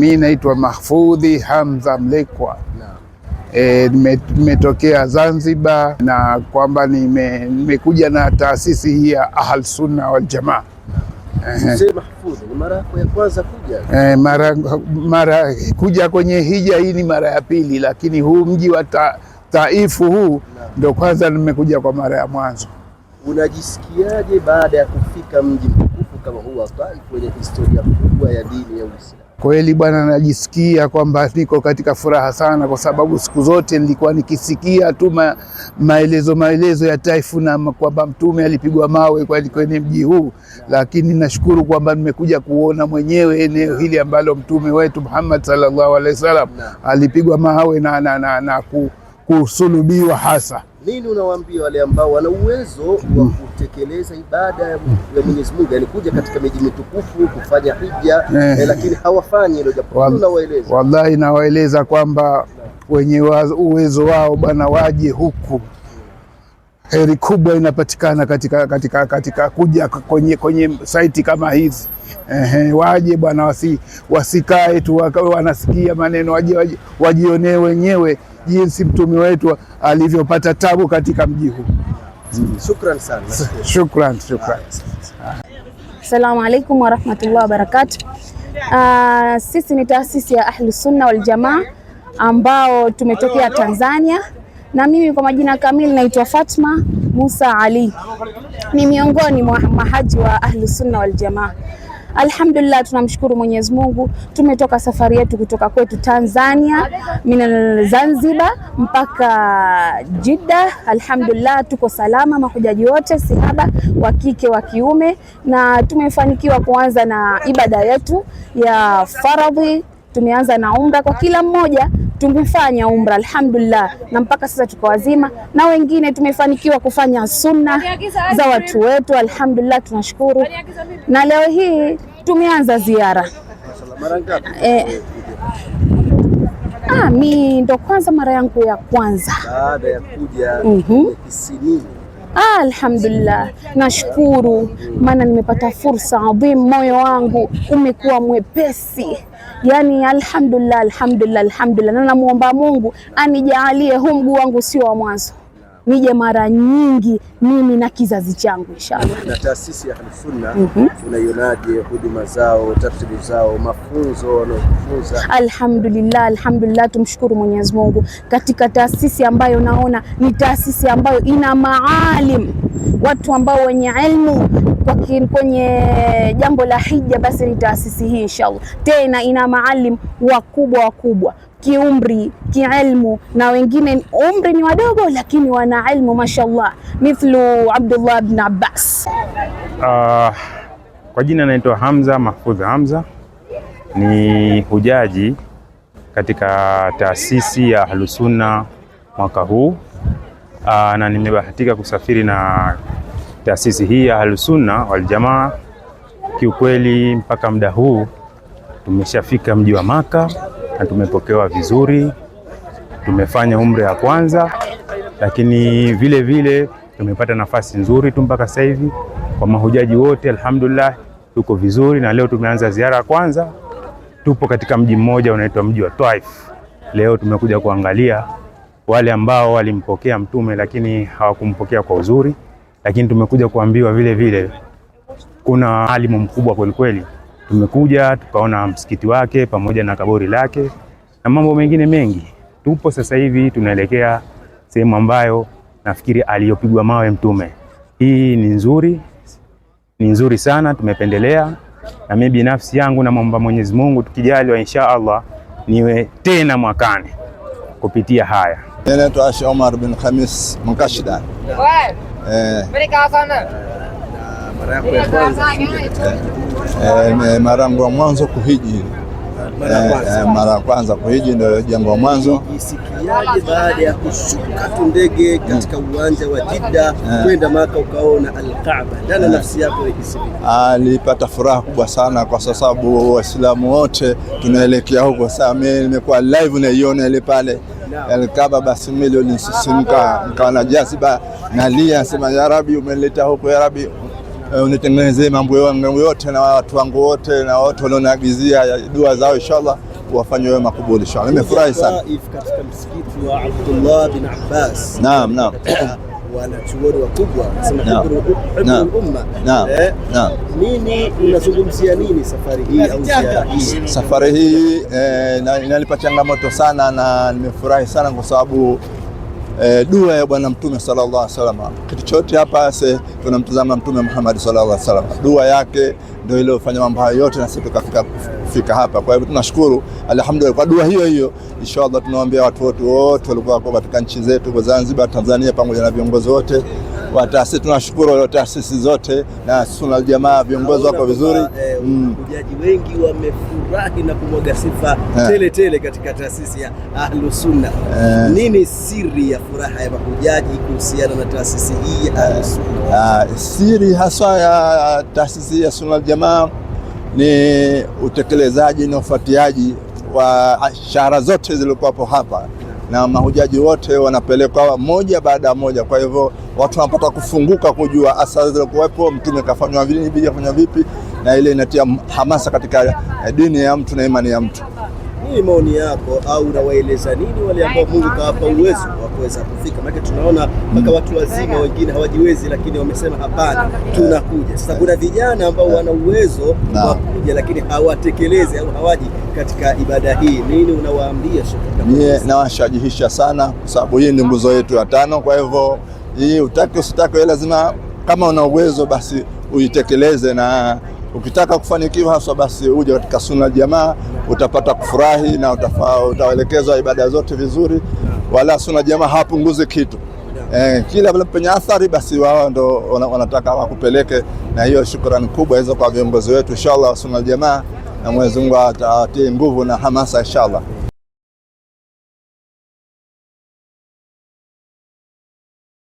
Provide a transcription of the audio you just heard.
Mimi naitwa Mahfudhi Hamza Mlekwa. Nimetokea Zanzibar, na kwamba nimekuja na taasisi hii ya Ahl Sunna wal Jamaa. Mzee Mahfudhi, ni mara yako ya kwanza kuja? Mara kuja kwenye hija hii ni mara ya pili, lakini huu mji wa Taifu huu ndio kwanza nimekuja kwa mara ya mwanzo. Unajisikiaje baada ya kufika mji mtukufu kama huu wa Taifu wenye historia kubwa ya dini ya Uislamu? Kweli bwana, najisikia kwamba niko katika furaha sana, kwa sababu siku zote nilikuwa nikisikia tu maelezo ya Taifu na kwamba Mtume alipigwa mawe kwenye mji huu, lakini nashukuru kwamba nimekuja kuona mwenyewe eneo hili ambalo Mtume wetu Muhammad sallallahu alaihi wasallam alipigwa mawe na kusulubiwa hasa. Nini unawaambia wale ambao wana uwezo wa kutekeleza ibada ya Mwenyezi Mungu, yani kuja katika miji mitukufu kufanya hija, lakini hawafanyi hilo jambo? Unawaeleza? Wallahi nawaeleza kwamba wenye uwezo wao bwana waje huku. Heri kubwa inapatikana katika kuja kwenye saiti kama hizi. Waje bwana, wasikae tu wanasikia maneno, wajionee wenyewe jinsi Mtume wetu alivyopata tabu katika mji huu. Shukran sana. Shukran. Assalamu alaikum wa rahmatullahi wa barakatuh. Sisi ni taasisi ya Ahlu Sunna wal Jamaa ambao tumetokea Tanzania, na mimi kwa majina kamili naitwa Fatma Musa Ali. Ni miongoni mwa mahaji wa Ahlu Sunna wal Jamaa. Alhamdulillah, tunamshukuru Mwenyezi Mungu. Tumetoka safari yetu kutoka kwetu Tanzania, mina Zanzibar mpaka Jeddah. Alhamdulillah, tuko salama, mahujaji wote sihaba wa kike wa kiume, na tumefanikiwa kuanza na ibada yetu ya faradhi. Tumeanza na umra, kwa kila mmoja tumefanya umra alhamdulillah, na mpaka sasa tuko wazima, na wengine tumefanikiwa kufanya sunna za watu wetu alhamdulillah, tunashukuru. Na leo hii tumeanza ziara. Mimi ndo kwanza mara yangu ya kwanza baada ya kuja Kisinini. Alhamdulillah, nashukuru maana nimepata fursa adhim, moyo wangu umekuwa mwepesi. Yani alhamdulillah, na namuomba Mungu anijalie huu mguu wangu sio wa mwanzo, nije mara nyingi mimi na kizazi changu inshallah. Na taasisi ya Ahlu Sunna unaionaje huduma zao, taratibu zao, mafunzo wanaofunza? Alhamdulillah, tumshukuru Mwenyezi Mungu katika taasisi ambayo naona ni taasisi ambayo ina maalim, watu ambao wenye ilmu kwenye jambo la hija, basi ni taasisi hii inshallah. Tena ina maalim wakubwa kiumri, kiilmu, na wengine umri ni wadogo lakini wana ilmu mashallah, mithlu Abdullah ibn Abbas. Kwa jina naitwa Hamza Mahfudhi Hamza, ni hujaji katika taasisi ya Ahlu Sunna mwaka huu, na nimebahatika kusafiri na taasisi hii ya Ahlu Sunna wal Jamaa. Kiukweli mpaka muda huu tumeshafika mji wa Maka na tumepokewa vizuri. Tumefanya umra ya kwanza, lakini vile tumepata nafasi nzuri tu mpaka sasa hivi kwa mahujaji wote. Alhamdulillah, tuko vizuri, na leo tumeanza ziara ya kwanza. Tupo katika mji mmoja unaitwa mji wa Taif. Leo tumekuja kuangalia wale ambao walimpokea Mtume lakini hawakumpokea kwa uzuri, lakini tumekuja kuambiwa vile kuna alimu mkubwa kweli. Tumekuja tukaona msikiti wake pamoja na kaburi lake na mambo mengine mengi. Tupo sasa hivi tunaelekea sehemu ambayo nafikiri aliyopigwa mawe Mtume. Hii ni nzuri sana, tumependelea, na mimi binafsi yangu naomba Mwenyezi Mungu tukijaliwa insha Allah niwe tena mwakani kupitia haya. Naitwa Asha Omar bin Khamis Mkashida. Mara yangu ya mwanzo kuhiji. Mara ya kwanza kuhiji ndio jambo la mwanzo. Jisikiaje baada ya kushuka tu ndege katika uwanja wa Jeddah kwenda Maka ukaona Al-Kaaba? Ndani nafsi yako ikisikia? Alipata furaha kubwa sana kwa sababu Waislamu wote tunaelekea huko. Sasa mimi nimekuwa live naiona ile pale Al-Kaaba, basi milioni nisisimka, nikaona jaziba, nalia, sema ya Rabbi, umeleta huko ya Rabbi, unitengenezee mambo yangu yote na watu wangu wote na wote wanaonagizia dua zao inshallah wafanywe makubuli inshallah. Nimefurahi sana katika msikiti wa Abdullah bin Abbas. Naam, naam. Wanachuoni wakubwa wanasema hibrul umma. Naam. Nini unazungumzia nini safari hii au ziara hii? Safari hii inanipa changamoto sana na nimefurahi sana kwa sababu dua ya Bwana Mtume sallallahu alaihi wasallam. Kitu chote hapa tunamtazama Mtume Muhammad sallallahu alaihi wasallam. Dua yake ndio ile iliyofanya mambo hayo yote na sisi tukafika hapa. Kwa hivyo tunashukuru alhamdulillah kwa dua hiyo. Inshallah tunawaambia watu wote walikuwa katika nchi zetu za Zanzibar, Tanzania pamoja na viongozi wote wa taasisi. Tunashukuru taasisi zote na Sunna Aljamaa, viongozi wako vizuri. Mahujaji wengi wamefurahi na kumwaga sifa tele katika taasisi ya Ahlus Sunna. Nini siri ya furaha ya mahujaji kuhusiana na taasisi hii ya Ahlus Sunna? Siri hasa ya taasisi ya Sunna Aljamaa ni utekelezaji na ufuatiliaji wa shahara zote zilizokuwa hapa, na mahujaji wote wanapelekwa moja baada ya moja. Kwa hivyo watu wanapata kufunguka kujua asali zilizokuwepo, mtume kafanywa vipi, kafanywa vipi, na ile inatia hamasa katika dini ya mtu na imani ya mtu. Nini maoni yako au unawaeleza nini wale ambao Mungu kawapa uwezo wa kuweza kufika? Maana tunaona mpaka watu wazima wengine hawajiwezi, lakini wamesema hapana, tunakuja. Sasa kuna vijana ambao wana uwezo wa kuja lakini hawatekelezi au hawaji katika ibada hii. Nini unawaambia Sheikh? Nawashajihisha sana kwa sababu hii ni nguzo yetu ya 5. Kwa hivyo hii utaki usitaki, lazima kama una uwezo basi uitekeleze, na ukitaka kufanikiwa hasa basi uje katika Sunna Aljamaa, utapata kufurahi na utaelekezwa ibada zote vizuri, wala Sunna Aljamaa hapunguzi kitu. Kila penye athari basi wao ndo wanataka wakupeleke, na hiyo shukrani kubwa hizo kwa viongozi wetu inshallah Sunna Aljamaa, na Mwenyezi Mungu atawatie nguvu na hamasa inshallah.